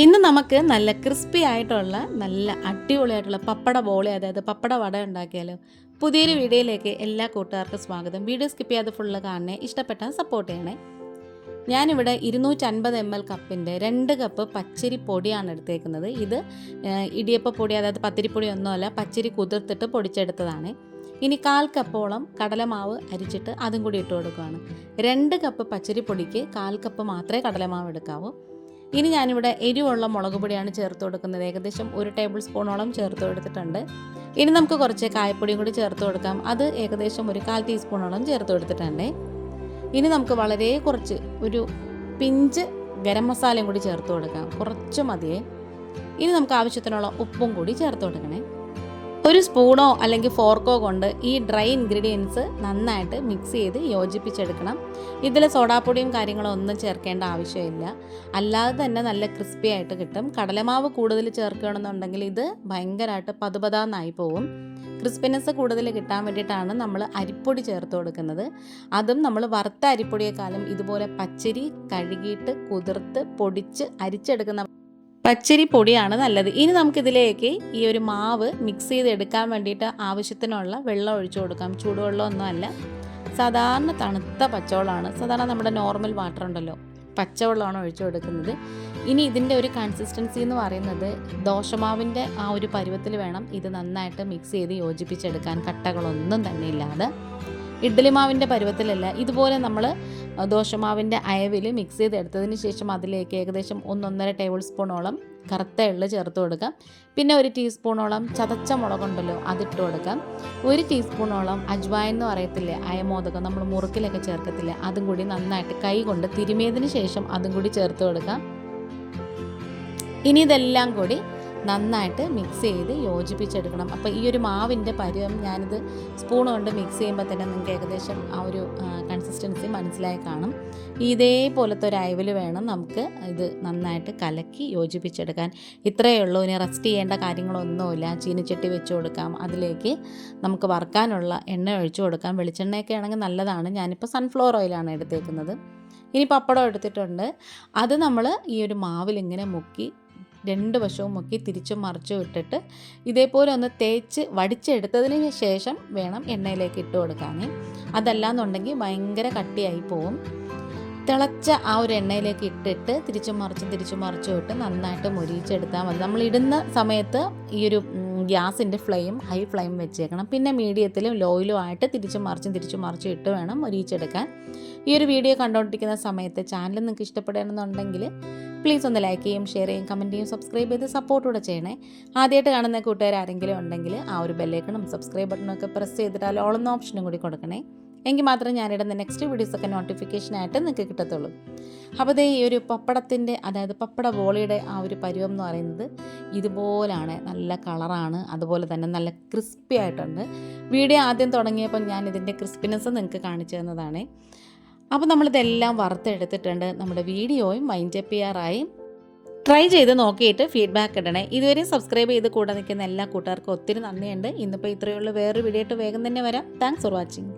ഇന്ന് നമുക്ക് നല്ല ക്രിസ്പി ആയിട്ടുള്ള നല്ല അടിപൊളിയായിട്ടുള്ള പപ്പട ബോളി അതായത് പപ്പട വട ഉണ്ടാക്കിയാലോ. പുതിയൊരു വീഡിയോയിലേക്ക് എല്ലാ കൂട്ടുകാർക്കും സ്വാഗതം. വീഡിയോ സ്കിപ്പ് ചെയ്യാതെ ഫുള്ള് കാണണേ, ഇഷ്ടപ്പെട്ടാൽ സപ്പോർട്ട് ചെയ്യണേ. ഞാനിവിടെ 250 ml കപ്പിൻ്റെ 2 കപ്പ് പച്ചരി പൊടിയാണ് എടുത്തേക്കുന്നത്. ഇത് ഇടിയപ്പ പൊടി അതായത് പത്തിരിപ്പൊടി ഒന്നുമല്ല, പച്ചരി കുതിർത്തിട്ട് പൊടിച്ചെടുത്തതാണ്. ഇനി 1/4 കപ്പോളം കടലമാവ് അരിച്ചിട്ട് അതും കൂടി ഇട്ട് കൊടുക്കുകയാണ്. 2 കപ്പ് പച്ചരി പൊടിക്ക് 1/4 കപ്പ് മാത്രമേ കടലമാവ് എടുക്കാവൂ. ഇനി ഞാനിവിടെ എരിവുള്ള മുളക് പൊടിയാണ് ചേർത്ത് കൊടുക്കുന്നത്. ഏകദേശം 1 ടേബിൾ സ്പൂണോളം ചേർത്ത് കൊടുത്തിട്ടുണ്ട്. ഇനി നമുക്ക് കുറച്ച് കായപ്പൊടിയും കൂടി ചേർത്ത് കൊടുക്കാം. അത് ഏകദേശം 1/4 ടീസ്പൂണോളം ചേർത്ത് കൊടുത്തിട്ടുണ്ട്. ഇനി നമുക്ക് വളരെ കുറച്ച് ഒരു പിഞ്ച് ഗരം മസാലയും കൂടി ചേർത്ത് കൊടുക്കാം. കുറച്ച് മതിയേ. ഇനി നമുക്ക് ആവശ്യത്തിനുള്ള ഉപ്പും കൂടി ചേർത്ത് കൊടുക്കണേ. ഒരു സ്പൂണോ അല്ലെങ്കിൽ ഫോർക്കോ കൊണ്ട് ഈ ഡ്രൈ ഇൻഗ്രീഡിയൻസ് നന്നായിട്ട് മിക്സ് ചെയ്ത് യോജിപ്പിച്ചെടുക്കണം. ഇതിൽ സോഡാപ്പൊടിയും കാര്യങ്ങളും ഒന്നും ചേർക്കേണ്ട ആവശ്യമില്ല. അല്ലാതെ തന്നെ നല്ല ക്രിസ്പി ആയിട്ട് കിട്ടും. കടലമാവ് കൂടുതൽ ചേർക്കുകയാണെന്നുണ്ടെങ്കിൽ ഇത് ഭയങ്കരമായിട്ട് പതുപതാന്നായി പോവും. ക്രിസ്പിനെസ് കൂടുതൽ കിട്ടാൻ വേണ്ടിയിട്ടാണ് നമ്മൾ അരിപ്പൊടി ചേർത്ത് കൊടുക്കുന്നത്. അതും നമ്മൾ വറുത്ത അരിപ്പൊടിയേക്കാളും ഇതുപോലെ പച്ചരി കഴുകിയിട്ട് കുതിർത്ത് പൊടിച്ച് അരിച്ചെടുക്കുന്ന പച്ചരി പൊടിയാണ് നല്ലത്. ഇനി നമുക്കിതിലേക്ക് ഈ ഒരു മാവ് മിക്സ് ചെയ്തെടുക്കാൻ വേണ്ടിയിട്ട് ആവശ്യത്തിനുള്ള വെള്ളം ഒഴിച്ചു കൊടുക്കാം. ചൂടുവെള്ളമൊന്നും അല്ല, സാധാരണ തണുത്ത പച്ചവെള്ളമാണ്. സാധാരണ നമ്മുടെ നോർമൽ വാട്ടർ ഉണ്ടല്ലോ, പച്ചവെള്ളമാണ് ഒഴിച്ചു കൊടുക്കുന്നത്. ഇനി ഇതിൻ്റെ ഒരു കൺസിസ്റ്റൻസി എന്ന് പറയുന്നത് ദോശമാവിൻ്റെ ആ ഒരു പരുവത്തിൽ വേണം ഇത് നന്നായിട്ട് മിക്സ് ചെയ്ത് യോജിപ്പിച്ചെടുക്കാൻ, കട്ടകളൊന്നും തന്നെ ഇല്ലാതെ. ഇഡ്ഡലി മാവിൻ്റെ പരുവത്തിലല്ല, ഇതുപോലെ നമ്മൾ ദോശമാവിൻ്റെ അയവിൽ മിക്സ് ചെയ്തെടുത്തതിന് ശേഷം അതിലേക്ക് ഏകദേശം 1-1.5 ടേബിൾ സ്പൂണോളം കറുത്ത എള്ള് ചേർത്ത് കൊടുക്കാം. പിന്നെ 1 ടീസ്പൂണോളം ചതച്ച മുളകുണ്ടല്ലോ അതിട്ട് കൊടുക്കാം. 1 ടീസ്പൂണോളം അജ്വായിൻ എന്ന് പറയത്തില്ലേ, അയമോദകം നമ്മൾ മുറുക്കിലൊക്കെ ചേർക്കത്തില്ലേ, അതും കൂടി നന്നായിട്ട് കൈ കൊണ്ട് തിരുമിയതിന് ശേഷം അതും കൂടി ചേർത്ത് കൊടുക്കാം. ഇനി ഇതെല്ലാം കൂടി നന്നായിട്ട് മിക്സ് ചെയ്ത് യോജിപ്പിച്ചെടുക്കണം. അപ്പോൾ ഈ ഒരു മാവിൻ്റെ പരുവം ഞാനിത് സ്പൂൺ കൊണ്ട് മിക്സ് ചെയ്യുമ്പോൾ തന്നെ നിങ്ങൾക്ക് ഏകദേശം ആ ഒരു കൺസിസ്റ്റൻസി മനസ്സിലായി കാണും. ഇതേപോലത്തെ ഒരു അയവിൽ വേണം നമുക്ക് ഇത് നന്നായിട്ട് കലക്കി യോജിപ്പിച്ചെടുക്കാൻ. ഇത്രയേ ഉള്ളൂ. ഇനി റെസ്റ്റ് ചെയ്യേണ്ട കാര്യങ്ങളൊന്നുമില്ല. ചീനിച്ചട്ടി വെച്ച് കൊടുക്കാം, അതിലേക്ക് നമുക്ക് വറുക്കാനുള്ള എണ്ണ ഒഴിച്ചു കൊടുക്കാം. വെളിച്ചെണ്ണയൊക്കെ ആണെങ്കിൽ നല്ലതാണ്. ഞാനിപ്പോൾ സൺഫ്ലവർ ഓയിലാണ് എടുത്തേക്കുന്നത്. ഇനി പപ്പടം എടുത്തിട്ടുണ്ട്. അത് നമ്മൾ ഈ ഒരു മാവിലിങ്ങനെ മുക്കി 2 വശവും മുക്കി തിരിച്ചും മറിച്ചും ഇട്ടിട്ട് ഇതേപോലെ ഒന്ന് തേച്ച് വടിച്ചെടുത്തതിന് ശേഷം വേണം എണ്ണയിലേക്ക് ഇട്ട് കൊടുക്കാൻ. അതല്ലാന്നുണ്ടെങ്കിൽ ഭയങ്കര കട്ടിയായി പോവും. തിളച്ച ആ ഒരു എണ്ണയിലേക്ക് ഇട്ടിട്ട് തിരിച്ചും മറിച്ചും ഇട്ട് നന്നായിട്ട് മൊരിയിച്ചെടുത്താൽ മതി. നമ്മൾ ഇടുന്ന സമയത്ത് ഈ ഒരു ഗ്യാസിൻ്റെ ഫ്ലെയിം ഹൈ ഫ്ലെയിം വെച്ചേക്കണം. പിന്നെ മീഡിയത്തിലും ലോയിലും ആയിട്ട് തിരിച്ചും മറിച്ചും ഇട്ട് വേണം മൊരിയിച്ചെടുക്കാൻ. ഈ ഒരു വീഡിയോ കണ്ടുകൊണ്ടിരിക്കുന്ന സമയത്ത് ചാനൽ നിങ്ങൾക്ക് ഇഷ്ടപ്പെടുകയാണെന്നുണ്ടെങ്കിൽ പ്ലീസ് ഒന്ന് ലൈക്ക് ചെയ്യും, ഷെയർ ചെയ്യും, കമൻറ്റ് ചെയ്യും, സബ്സ്ക്രൈബ് ചെയ്ത് സപ്പോർട്ടൂടെ ചെയ്യണേ. ആദ്യമായിട്ട് കാണുന്ന കൂട്ടുകാർ ആരെങ്കിലും ഉണ്ടെങ്കിൽ ആ ഒരു ബെല്ലൈക്കണും സബ്സ്ക്രൈബ് ബട്ടണൊക്കെ പ്രസ് ചെയ്തിട്ട് ആ ഓൾ എന്ന ഓപ്ഷനും കൂടി കൊടുക്കണേ. എങ്കിൽ മാത്രമേ ഞാനിടുന്ന നെക്സ്റ്റ് വീഡിയോസൊക്കെ നോട്ടിഫിക്കേഷനായിട്ട് നിങ്ങൾക്ക് കിട്ടത്തുള്ളൂ. അപ്പോൾ ഈ ഒരു പപ്പടത്തിൻ്റെ അതായത് പപ്പട ബോളിയുടെ ആ ഒരു പരുവം എന്ന് പറയുന്നത് ഇതുപോലാണ്. നല്ല കളറാണ്, അതുപോലെ തന്നെ നല്ല ക്രിസ്പി ആയിട്ടുണ്ട്. വീഡിയോ ആദ്യം തുടങ്ങിയപ്പോൾ ഞാൻ ഇതിൻ്റെ ക്രിസ്പിനെസ് നിങ്ങൾക്ക് കാണിച്ചു തന്നതാണ്. അപ്പോൾ നമ്മളിതെല്ലാം വറുത്തെടുത്തിട്ടുണ്ട്. നമ്മുടെ വീഡിയോയും വൈൻഡപ്പ് ചെയ്യാറായി. ട്രൈ ചെയ്ത് നോക്കിയിട്ട് ഫീഡ്ബാക്ക് ഇടണേ. ഇതുവരെ സബ്സ്ക്രൈബ് ചെയ്ത് കൂടെ നിൽക്കുന്ന എല്ലാ കൂട്ടുകാർക്കും ഒത്തിരി നന്ദിയുണ്ട്. ഇന്നിപ്പോൾ ഇത്രയുള്ള വേറൊരു വീഡിയോ ആയിട്ട് വേഗം തന്നെ വരാം. Thanks for watching.